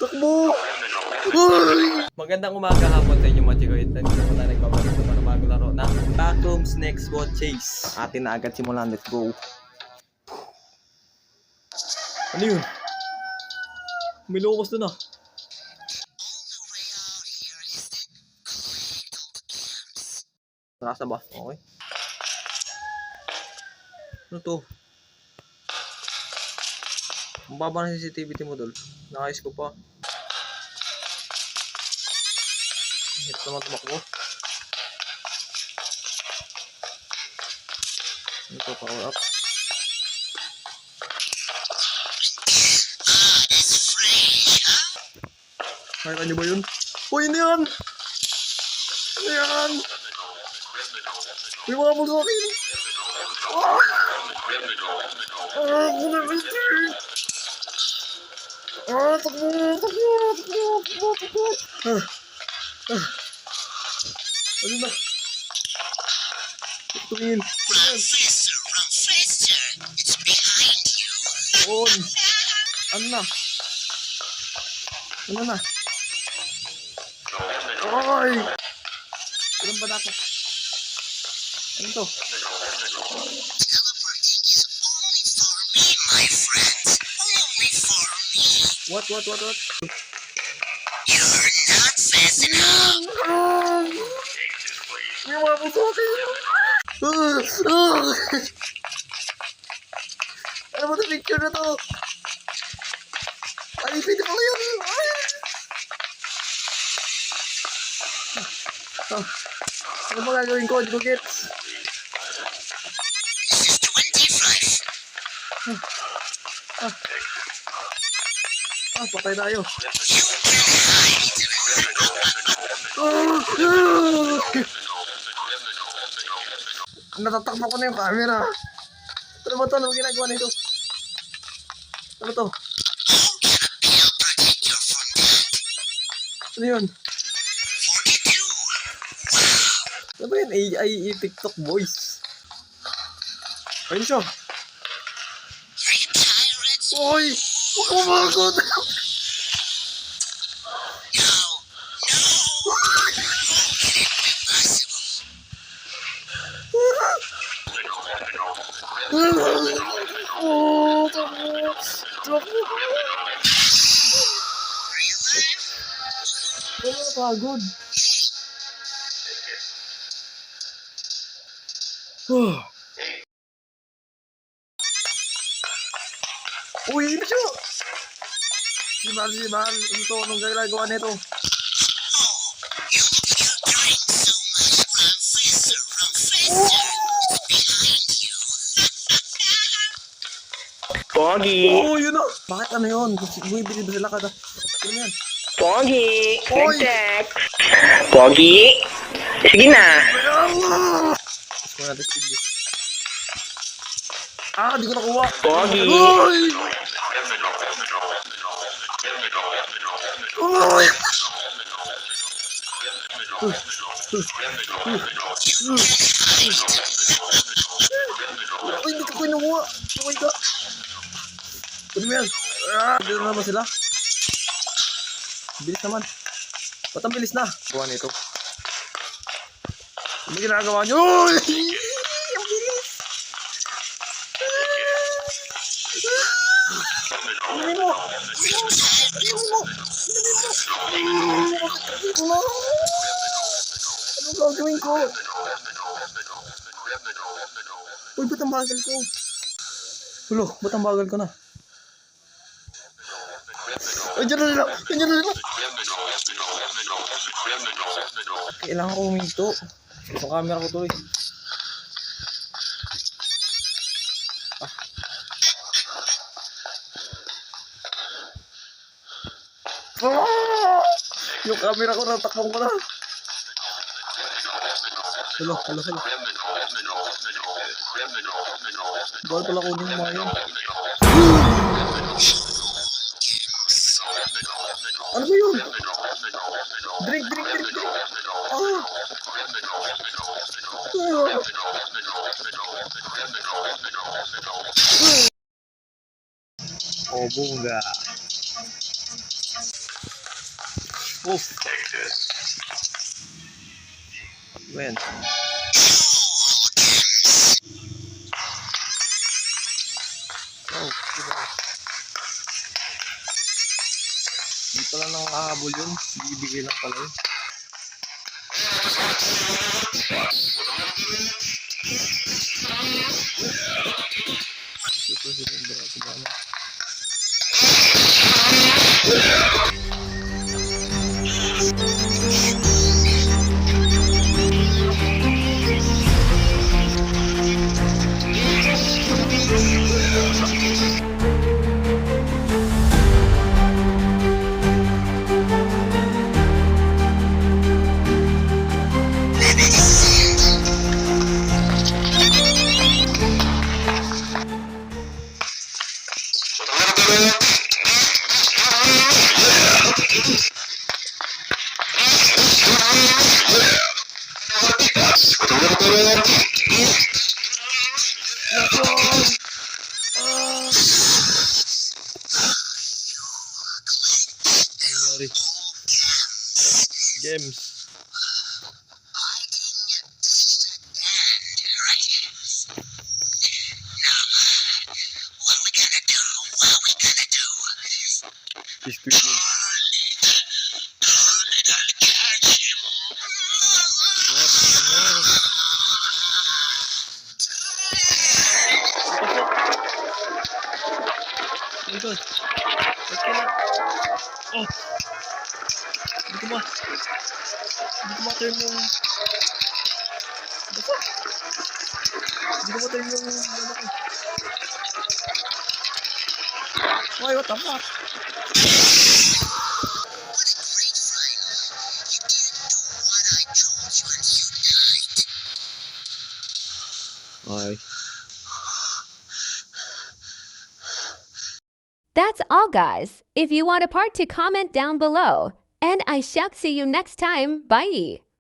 Takbo! Uy! Magandang umaga hapon sa inyo mga chikoy. Nandito po tayo nagbabalik sa panibagong laro na Backrooms Next Boat Chase. Atin na agad simulan. Let's go. Ano yun? May locos dun ah. Nasa ba? Okay. Ano to? Ang baba ng sensitivity mo dol. Nakayos ko pa. Hit naman tumakbo. Ito, power up. Nakita nyo ba yun? Uy, hindi yan! Ano yan? May mga bulso akin! Ah! Ah! Ah! Takbo! Ah! Ah! Ano na? Tumingin! Run faster, it's behind you. On! Ano na? Ano na? Ay! Ilan ba dapat? Ano to? Teleporting is only for me, my friends. Only for me. What? You're not fast enough. May mga puso akin! Ano ba ito picture na to? Ay, pwede pala yun! Ano ba gagawin ko? Hindi ko gets. This is 25. Patay tayo. You can hide. Natatakbo ko na yung camera. Ano ba ito? Ano ba ginagawa nito? Ano to? How can a pill protect you from that? Ano yun? 42. Ano ba yun? AI TikTok voice. Ayun siya. Pirates. Uy! Huwag ka makakot! No. Oh, takbo! Oh, pagod. Uy, ano siya? Si Mal. Ano to? Anong gagagawa nito? Pogi! Oh, yun o! Bakit ano yun? Bumibili ba sila kada? Ano yan? Pogi! Oy! Nag-text! Pogi! Sige na! Gusto ko natin speed this. Ah, di ko nakuha! Pogi! Uy! Uy! Uy, di ko kinuha! Oh my God! Ano mo yan? Ah, dito na naman sila. Bilis naman. Ba't ang bilis na? Gawa nito. Ano ginagawa nyo? Uy! Ang bilis! Inumin mo! Anong gagawin ko? Uy, ba't ang bagal ko? Hulo, ba't ang bagal ko na? Ay, dyan na nila! Kailangan ko huminto. Sa camera ko to eh. Yung camera ko natakbong ko na. Hello. Bawal pala kunin yung mga yun. Ano ba yun? Drink. Oh, bunga. Oof. When? Oh, diba? Hindi pala nakakahabol yun. Bibigay lang pala yun. Super cylinder ako ba na? Nangyari. Games. He's tweaking. Ikot. Ba't ka na? Oh! Hindi ko ma-turn yung... Basta! Hindi ko ma-turn yung... Ano ko. Why, what the fuck? Okay. That's all, guys. If you want a part 2, comment down below. And I shall see you next time. Bye.